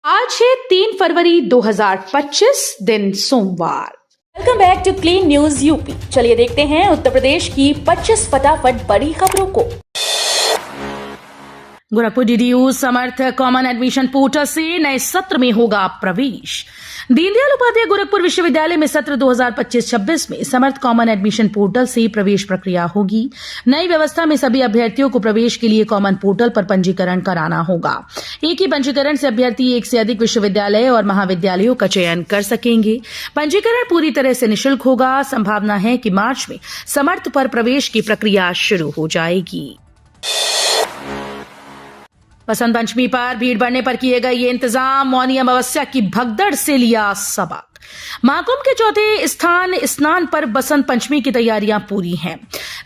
आज है 3 फरवरी 2025 दिन सोमवार। Welcome back to clean news UP. चलिए देखते हैं उत्तर प्रदेश की 25 फटाफट बड़ी खबरों को। गोरखपुर डीडीयू समर्थ कॉमन एडमिशन पोर्टल से नए सत्र में होगा प्रवेश। दीनदयाल उपाध्याय गोरखपुर विश्वविद्यालय में सत्र 2025-26 में समर्थ कॉमन एडमिशन पोर्टल से प्रवेश प्रक्रिया होगी। नई व्यवस्था में सभी अभ्यर्थियों को प्रवेश के लिए कॉमन पोर्टल पर पंजीकरण कराना होगा। एक ही पंजीकरण से अभ्यर्थी एक से अधिक विश्वविद्यालय और महाविद्यालयों का चयन कर सकेंगे। पंजीकरण पूरी तरह से निःशुल्क होगा। संभावना है कि मार्च में समर्थ पर प्रवेश की प्रक्रिया शुरू हो जाएगी। बसंत पंचमी पर भीड़ बढ़ने पर किए गए ये इंतजाम। मौनी अमावस्या की भगदड़ से लिया सबक। महाकुंभ के चौथे स्नान पर बसंत पंचमी की तैयारियां पूरी हैं।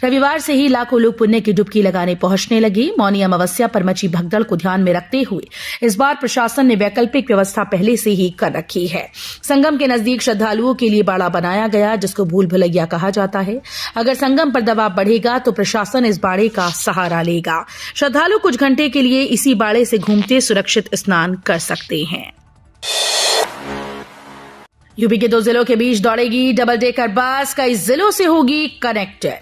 रविवार से ही लाखों लोग पुण्य की डुबकी लगाने पहुंचने लगे। मौनी अमावस्या पर मची भगदड़ को ध्यान में रखते हुए इस बार प्रशासन ने वैकल्पिक व्यवस्था पहले से ही कर रखी है। संगम के नजदीक श्रद्धालुओं के लिए बाड़ा बनाया गया, जिसको भूल भुलैया कहा जाता है। अगर संगम पर दबाव बढ़ेगा तो प्रशासन इस बाड़े का सहारा लेगा। श्रद्धालु कुछ घंटे के लिए इसी बाड़े से घूमते सुरक्षित स्नान कर सकते हैं। यूपी के 2 जिलों के बीच दौड़ेगी डबल डेकर बस। कई जिलों से होगी कनेक्टेड।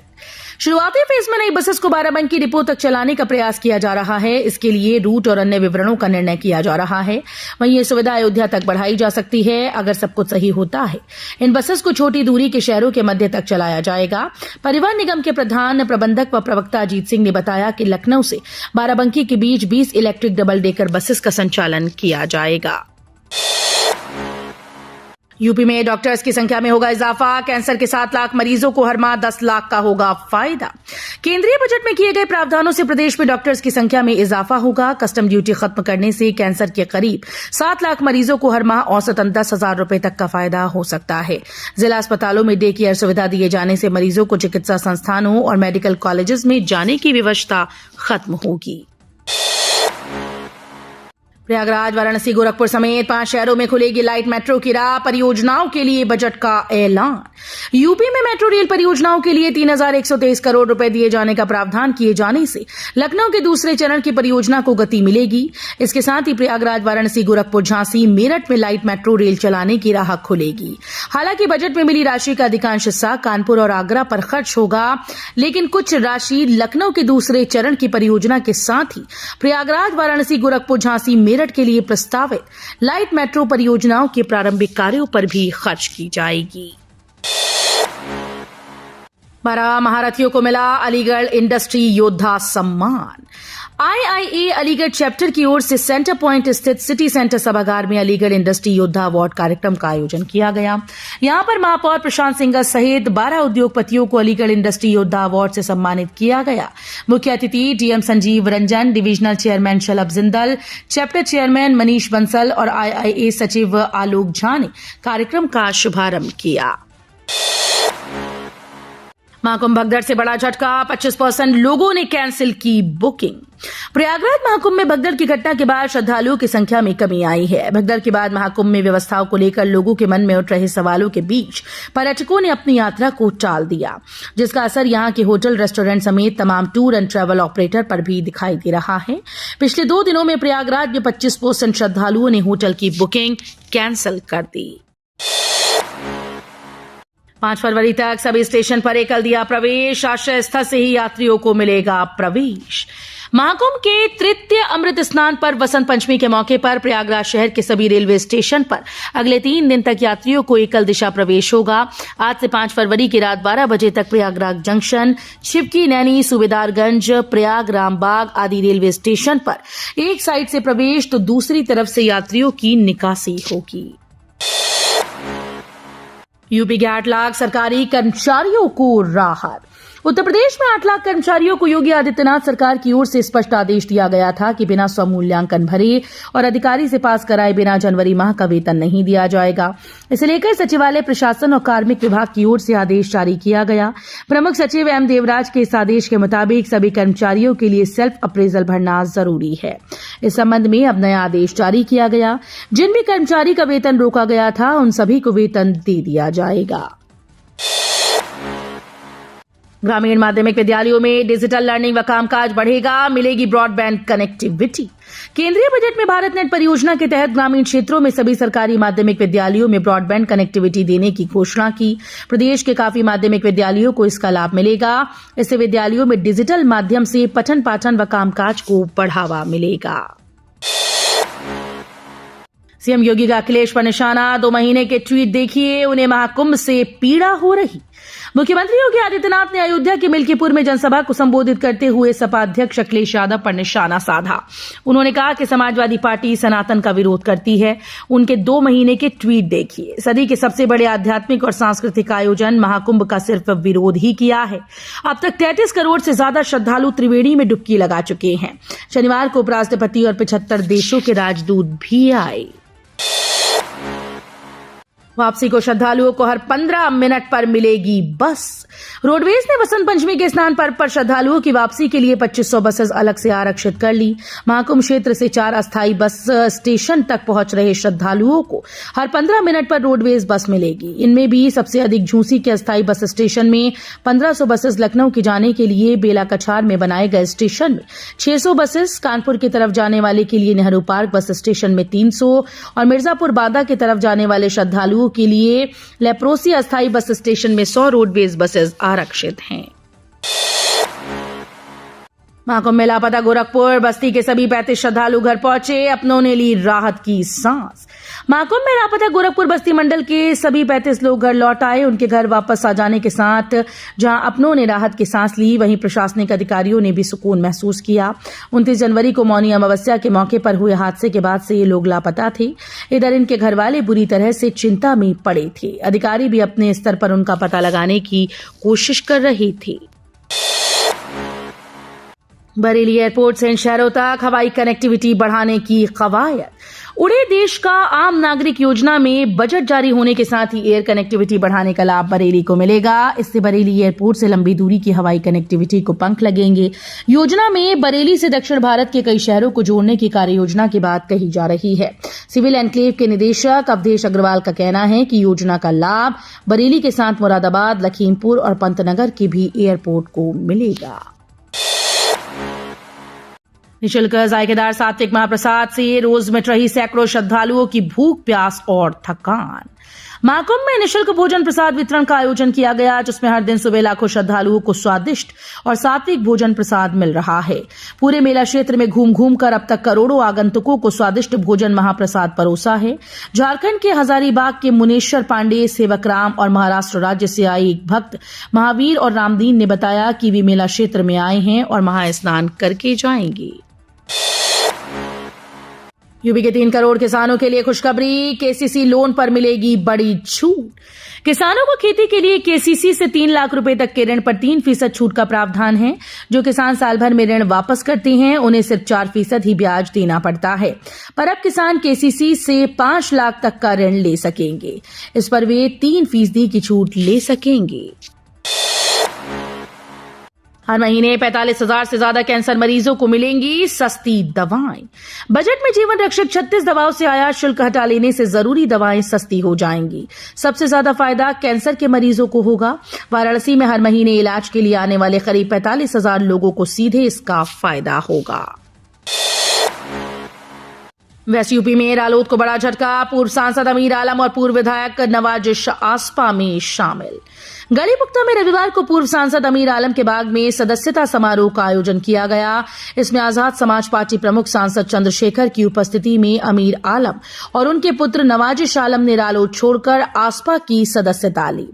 शुरुआती फेज में नई बसेस को बाराबंकी डिपो तक चलाने का प्रयास किया जा रहा है। इसके लिए रूट और अन्य विवरणों का निर्णय किया जा रहा है। वहीं ये सुविधा अयोध्या तक बढ़ाई जा सकती है अगर सब कुछ सही होता है। इन बसेस को छोटी दूरी के शहरों के मध्य तक चलाया जाएगा। परिवहन निगम के प्रधान प्रबंधक व प्रवक्ता अजीत सिंह ने बताया कि लखनऊ से बाराबंकी के बीच 20 इलेक्ट्रिक डबल डेकर बसेस का संचालन किया जाएगा। यूपी में डॉक्टर्स की संख्या में होगा इजाफा। कैंसर के 7 लाख मरीजों को हर माह 10 लाख का होगा फायदा। केंद्रीय बजट में किए गए प्रावधानों से प्रदेश में डॉक्टर्स की संख्या में इजाफा होगा। कस्टम ड्यूटी खत्म करने से कैंसर के करीब 7 लाख मरीजों को हर माह औसतन 10,000 रुपए तक का फायदा हो सकता है। जिला अस्पतालों में डे केयर सुविधा दिए जाने से मरीजों को चिकित्सा संस्थानों और मेडिकल कॉलेजेस में जाने की व्यवस्था खत्म होगी। प्रयागराज, वाराणसी, गोरखपुर समेत 5 शहरों में खुलेगी लाइट मेट्रो की राह। परियोजनाओं के लिए बजट का ऐलान। यूपी में मेट्रो रेल परियोजनाओं के लिए 3,123 करोड़ रुपए दिए जाने का प्रावधान किए जाने से लखनऊ के दूसरे चरण की परियोजना को गति मिलेगी। इसके साथ ही प्रयागराज, वाराणसी, गोरखपुर, झांसी, मेरठ में लाइट मेट्रो रेल चलाने की राह खुलेगी। हालांकि बजट में मिली राशि का अधिकांश हिस्सा कानपुर और आगरा पर खर्च होगा, लेकिन कुछ राशि लखनऊ के दूसरे चरण की परियोजना के साथ ही प्रयागराज, वाराणसी, गोरखपुर, झांसी, मेरठ के लिए प्रस्तावित लाइट मेट्रो परियोजनाओं के प्रारंभिक कार्यों पर भी खर्च की जाएगी। 12 महारथियों को मिला अलीगढ़ इंडस्ट्री योद्धा सम्मान। IIA अलीगढ़ चैप्टर की ओर से सेंटर पॉइंट स्थित सिटी सेंटर सभागार में अलीगढ़ इंडस्ट्री योद्धा अवार्ड कार्यक्रम का आयोजन किया गया। यहां पर महापौर प्रशांत सिंह सहित 12 उद्योगपतियों को अलीगढ़ इंडस्ट्री योद्धा अवार्ड से सम्मानित किया गया। मुख्य अतिथि DM Sanjeev Ranjan, divisional chairman Shalabh Jindal, chapter chairman Manish Bansal और IIA सचिव आलोक झा ने कार्यक्रम का शुभारंभ किया। महाकुंभ भगदड़ से बड़ा झटका। 25% लोगों ने कैंसिल की बुकिंग। प्रयागराज महाकुंभ में भगदड़ की घटना के बाद श्रद्धालुओं की संख्या में कमी आई है। भगदड़ के बाद महाकुंभ में व्यवस्थाओं को लेकर लोगों के मन में उठ रहे सवालों के बीच पर्यटकों ने अपनी यात्रा को टाल दिया, जिसका असर यहां के होटल, रेस्टोरेंट समेत तमाम टूर एंड ट्रैवल ऑपरेटर पर भी दिखाई दे रहा है। पिछले 2 दिनों में प्रयागराज में 25% श्रद्धालुओं ने होटल की बुकिंग कैंसिल कर दी। 5 फरवरी तक सभी स्टेशन पर एकल दिया प्रवेश। आश्रय स्थल से ही यात्रियों को मिलेगा प्रवेश। महाकुंभ के तृतीय अमृत स्नान पर बसंत पंचमी के मौके पर प्रयागराज शहर के सभी रेलवे स्टेशन पर अगले 3 दिन तक यात्रियों को एकल दिशा प्रवेश होगा। आज से 5 फरवरी की रात 12 बजे तक प्रयागराज जंक्शन, छिपकी, नैनी, सूबेदारगंज, प्रयाग, रामबाग आदि रेलवे स्टेशन पर एक साइड से प्रवेश तो दूसरी तरफ से यात्रियों की निकासी होगी। यूपी के 8 लाख सरकारी कर्मचारियों को राहत। उत्तर प्रदेश में 8 लाख कर्मचारियों को योगी आदित्यनाथ सरकार की ओर से स्पष्ट आदेश दिया गया था कि बिना स्वमूल्यांकन भरे और अधिकारी से पास कराए बिना जनवरी माह का वेतन नहीं दिया जाएगा। इसे लेकर सचिवालय, प्रशासन और कार्मिक विभाग की ओर से आदेश जारी किया गया। प्रमुख सचिव एम देवराज के इस आदेश के मुताबिक सभी कर्मचारियों के लिए सेल्फ अप्रेजल भरना जरूरी है। इस संबंध में अब नया आदेश जारी किया गया। जिन भी कर्मचारी का वेतन रोका गया था उन सभी को वेतन दे दिया जाएगा। ग्रामीण माध्यमिक विद्यालयों में डिजिटल लर्निंग व कामकाज बढ़ेगा, मिलेगी ब्रॉडबैंड कनेक्टिविटी। केंद्रीय बजट में भारत नेट परियोजना के तहत ग्रामीण क्षेत्रों में सभी सरकारी माध्यमिक विद्यालयों में ब्रॉडबैंड कनेक्टिविटी देने की घोषणा की। प्रदेश के काफी माध्यमिक विद्यालयों को इसका लाभ मिलेगा। इससे विद्यालयों में डिजिटल माध्यम से पठन पाठन व कामकाज को बढ़ावा मिलेगा। सीएम योगी का अखिलेश पर निशाना, 2 महीने के ट्वीट देखिए, उन्हें महाकुंभ से पीड़ा हो रही। मुख्यमंत्री योगी आदित्यनाथ ने अयोध्या के मिल्कीपुर में जनसभा को संबोधित करते हुए सपा अध्यक्ष अखिलेश यादव पर निशाना साधा। उन्होंने कहा कि समाजवादी पार्टी सनातन का विरोध करती है। उनके 2 महीने के ट्वीट देखिए। सदी के सबसे बड़े आध्यात्मिक और सांस्कृतिक आयोजन महाकुंभ का सिर्फ विरोध ही किया है। अब तक 33 करोड़ से ज्यादा श्रद्धालु त्रिवेणी में डुबकी लगा चुके हैं। शनिवार को उपराष्ट्रपति और 75 देशों के राजदूत भी आए। वापसी को श्रद्धालुओं को हर 15 मिनट पर मिलेगी बस। रोडवेज ने वसंत पंचमी के स्नान पर्व पर श्रद्धालुओं की वापसी के लिए 2500 बसेस अलग से आरक्षित कर ली। महाकुंभ क्षेत्र से 4 अस्थायी बस स्टेशन तक पहुंच रहे श्रद्धालुओं को हर 15 मिनट पर रोडवेज बस मिलेगी। इनमें भी सबसे अधिक झूसी के अस्थायी बस स्टेशन में 1500 बसेस लखनऊ के जाने के लिए बेला कछार में बनाए गए स्टेशन में 600 बसेस, कानपुर की तरफ जाने वाले के लिए नेहरू पार्क बस स्टेशन में 300 और मिर्जापुर बादा की तरफ जाने वाले श्रद्धालुओं के लिए लेप्रोसी अस्थायी बस स्टेशन में 100 रोडवेज बसेस आरक्षित हैं। महाकुंभ में लापता गोरखपुर बस्ती के सभी 35 श्रद्धालु घर पहुंचे, अपनों ने ली राहत की सांस। महाकुंभ में लापता गोरखपुर बस्ती मंडल के सभी 35 लोग घर लौट आए। उनके घर वापस आ जाने के साथ जहां अपनों ने राहत की सांस ली, वहीं प्रशासनिक अधिकारियों ने भी सुकून महसूस किया। 29 जनवरी को मौनी अमावस्या के मौके पर हुए हादसे के बाद से ये लोग लापता थे। इधर इनके घर वाले बुरी तरह से चिंता में पड़े थे। अधिकारी भी अपने स्तर पर उनका पता लगाने की कोशिश कर रहे थे। बरेली एयरपोर्ट से इन शहरों तक हवाई कनेक्टिविटी बढ़ाने की कवायद। उड़े देश का आम नागरिक योजना में बजट जारी होने के साथ ही एयर कनेक्टिविटी बढ़ाने का लाभ बरेली को मिलेगा। इससे बरेली एयरपोर्ट से लंबी दूरी की हवाई कनेक्टिविटी को पंख लगेंगे। योजना में बरेली से दक्षिण भारत के कई शहरों को जोड़ने की कार्य योजना की बात कही जा रही है। सिविल एनक्लेव के निदेशक अवधेश अग्रवाल का कहना है कि योजना का लाभ बरेली के साथ मुरादाबाद, लखीमपुर और पंतनगर के भी एयरपोर्ट को मिलेगा। निःशुल्क जायकेदार सात्विक महाप्रसाद से रोज मिट रही सैकड़ों श्रद्धालुओं की भूख, प्यास और थकान। महाकुंभ में निःशुल्क भोजन प्रसाद वितरण का आयोजन किया गया, जिसमें हर दिन सुबह लाखों श्रद्धालुओं को स्वादिष्ट और सात्विक भोजन प्रसाद मिल रहा है। पूरे मेला क्षेत्र में घूम घूम कर अब तक करोड़ों आगंतुकों को स्वादिष्ट भोजन महाप्रसाद परोसा है। झारखंड के हजारीबाग के मुनेश्वर पांडे, सेवकराम और महाराष्ट्र राज्य से आए एक भक्त महावीर और रामदीन ने बताया कि वे मेला क्षेत्र में आए हैं और महास्नान करके जाएंगे। यूपी के 3 करोड़ किसानों के लिए खुशखबरी, केसीसी लोन पर मिलेगी बड़ी छूट। किसानों को खेती के लिए केसीसी से 3 लाख रुपए तक के ऋण पर 3% छूट का प्रावधान है। जो किसान साल भर में ऋण वापस करते हैं, उन्हें सिर्फ 4% ही ब्याज देना पड़ता है। पर अब किसान केसीसी से 5 लाख तक का ऋण ले सकेंगे। इस पर वे 3% की छूट ले सकेंगे। हर महीने 45,000 से ज्यादा कैंसर मरीजों को मिलेंगी सस्ती दवाएं। बजट में जीवन रक्षक 36 दवाओं से आयात शुल्क हटा लेने से जरूरी दवाएं सस्ती हो जाएंगी। सबसे ज्यादा फायदा कैंसर के मरीजों को होगा। वाराणसी में हर महीने इलाज के लिए आने वाले करीब 45,000 लोगों को सीधे इसका फायदा होगा। वेस्ट यूपी में रालोद को बड़ा झटका, पूर्व सांसद अमीर आलम और पूर्व विधायक नवाजिश आसपा में शामिल। गलीपुख्ता में रविवार को पूर्व सांसद अमीर आलम के बाग में सदस्यता समारोह का आयोजन किया गया। इसमें आजाद समाज पार्टी प्रमुख सांसद चंद्रशेखर की उपस्थिति में अमीर आलम और उनके पुत्र नवाजिश आलम ने रालोद छोड़कर आसपा की सदस्यता ली।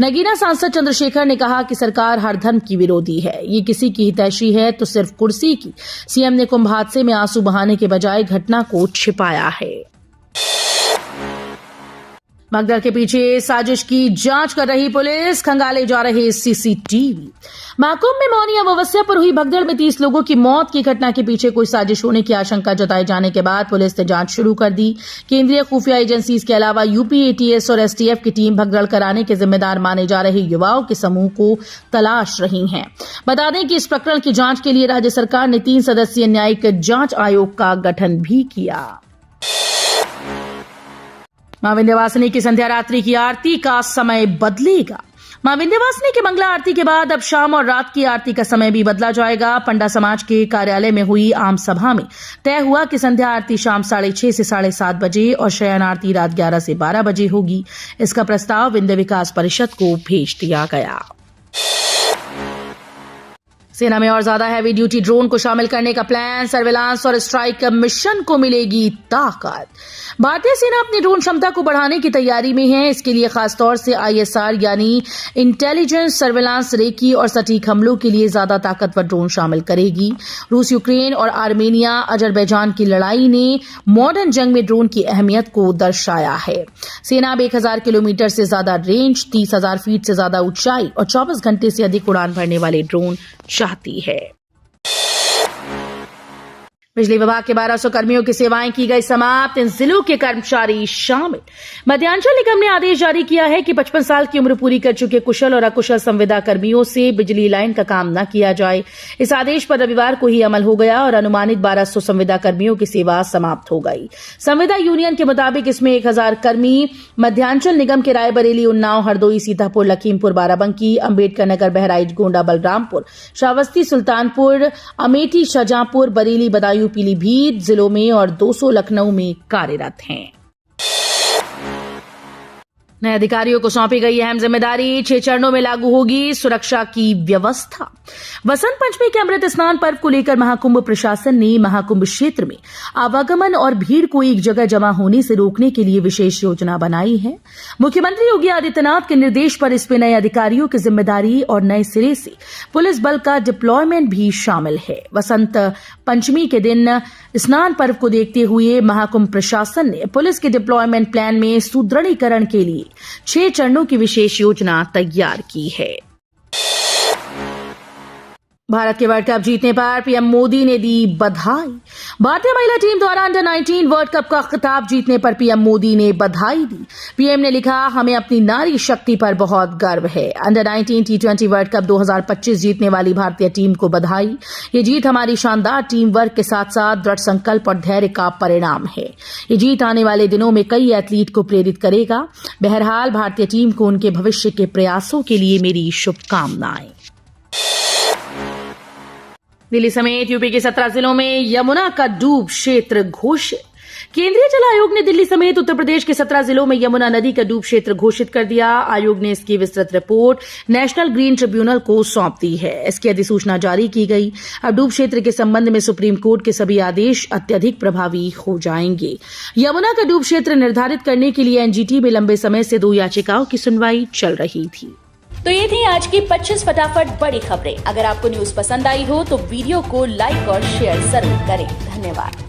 नगीना सांसद चंद्रशेखर ने कहा कि सरकार हर धर्म की विरोधी है, ये किसी की हितैषी है तो सिर्फ कुर्सी की। सीएम ने कुंभ हादसे में आंसू बहाने के बजाय घटना को छिपाया है। भगदड़ के पीछे साजिश की जांच कर रही पुलिस, खंगाले जा रहे सीसीटीवी। महाकुंभ में मौनी अमावस्या पर हुई भगदड़ में 30 लोगों की मौत की घटना के पीछे कोई साजिश होने की आशंका जताए जाने के बाद पुलिस ने जांच शुरू कर दी। केंद्रीय खुफिया एजेंसीज के अलावा यूपी एटीएस और एसटीएफ की टीम भगदड़ कराने के जिम्मेदार माने जा रहे युवाओं के समूह को तलाश रही है। बता दें कि इस प्रकरण की जांच के लिए राज्य सरकार ने 3 सदस्यीय न्यायिक जांच आयोग का गठन भी किया। मां विंध्यवासिनी की संध्या रात्रि की आरती का समय बदलेगा। मां विंध्यवासिनी की मंगला आरती के बाद अब शाम और रात की आरती का समय भी बदला जाएगा। पंडा समाज के कार्यालय में हुई आम सभा में तय हुआ कि संध्या आरती शाम 6:30 से 7:30 बजे और शयन आरती रात 11 से 12 बजे होगी। इसका प्रस्ताव विंध्य विकास परिषद को भेज दिया गया। सेना में और ज्यादा हैवी ड्यूटी ड्रोन को शामिल करने का प्लान, सर्विलांस और स्ट्राइक मिशन को मिलेगी ताकत। भारतीय सेना अपनी ड्रोन क्षमता को बढ़ाने की तैयारी में है। इसके लिए खासतौर से ISR यानी इंटेलिजेंस, सर्विलांस, रेकी और सटीक हमलों के लिए ज्यादा ताकतवर ड्रोन शामिल करेगी। रूस, यूक्रेन और आर्मेनिया, अजरबैजान की लड़ाई ने मॉडर्न जंग में ड्रोन की अहमियत को दर्शाया है। सेना अब 1000 किलोमीटर से ज्यादा रेंज, 30,000 फीट से ज्यादा ऊंचाई और 24 घंटे से अधिक उड़ान भरने वाले ड्रोन चाहती है। बिजली विभाग के 1200 कर्मियों की सेवाएं की गई समाप्त, इन जिलों के कर्मचारी शामिल। मध्यांचल निगम ने आदेश जारी किया है कि 55 साल की उम्र पूरी कर चुके कुशल और अकुशल संविदा कर्मियों से बिजली लाइन का काम न किया जाए। इस आदेश पर रविवार को ही अमल हो गया और अनुमानित 1200 संविदा कर्मियों की सेवा समाप्त हो गई। संविदा यूनियन के मुताबिक इसमें 1000 कर्मी मध्यांचल निगम के रायबरेली, उन्नाव, हरदोई, सीतापुर, लखीमपुर, बाराबंकी, अंबेडकर नगर, बहराइच, गोंडा, बलरामपुर, श्रावस्ती, सुल्तानपुर, अमेठी, शाहजहांपुर, बरेली, बदायूं, पीलीभीत जिलों में और 200 लखनऊ में कार्यरत हैं। नए अधिकारियों को सौंपी गई अहम जिम्मेदारी, 6 चरणों में लागू होगी सुरक्षा की व्यवस्था। वसंत पंचमी के अमृत स्नान पर्व को लेकर महाकुंभ प्रशासन ने महाकुंभ क्षेत्र में आवागमन और भीड़ को एक जगह जमा होने से रोकने के लिए विशेष योजना बनाई है। मुख्यमंत्री योगी आदित्यनाथ के निर्देश पर इसमें नए अधिकारियों की जिम्मेदारी और नए सिरे से पुलिस बल का डिप्लॉयमेंट भी शामिल है। वसंत पंचमी के दिन स्नान पर्व को देखते हुए महाकुंभ प्रशासन ने पुलिस के डिप्लॉयमेंट प्लान में सुदृढ़ीकरण के लिए 6 चरणों की विशेष योजना तैयार की है। भारत के वर्ल्ड कप जीतने पर पीएम मोदी ने दी बधाई। भारतीय महिला टीम द्वारा अंडर-19 वर्ल्ड कप का खिताब जीतने पर पीएम मोदी ने बधाई दी। पीएम ने लिखा, हमें अपनी नारी शक्ति पर बहुत गर्व है। अंडर-19 T20 वर्ल्ड कप 2025 जीतने वाली भारतीय टीम को बधाई। ये जीत हमारी शानदार टीम वर्क के साथ साथ दृढ़ संकल्प और धैर्य का परिणाम है। ये जीत आने वाले दिनों में कई एथलीट को प्रेरित करेगा। बहरहाल भारतीय टीम को उनके भविष्य के प्रयासों के लिए मेरी शुभकामनाएं। दिल्ली समेत यूपी के 17 जिलों में यमुना का डूब क्षेत्र घोषित। केंद्रीय जल आयोग ने दिल्ली समेत उत्तर प्रदेश के 17 जिलों में यमुना नदी का डूब क्षेत्र घोषित कर दिया। आयोग ने इसकी विस्तृत रिपोर्ट नेशनल ग्रीन ट्रिब्यूनल को सौंप दी है। इसकी अधिसूचना जारी की गई। अब डूब क्षेत्र के संबंध में सुप्रीम कोर्ट के सभी आदेश अत्यधिक प्रभावी हो जाएंगे। यमुना का डूब क्षेत्र निर्धारित करने के लिए एनजीटी में लंबे समय से 2 याचिकाओं की सुनवाई चल रही थी। तो ये थी आज की 25 फटाफट बड़ी खबरें। अगर आपको न्यूज पसंद आई हो तो वीडियो को लाइक और शेयर जरूर करें। धन्यवाद।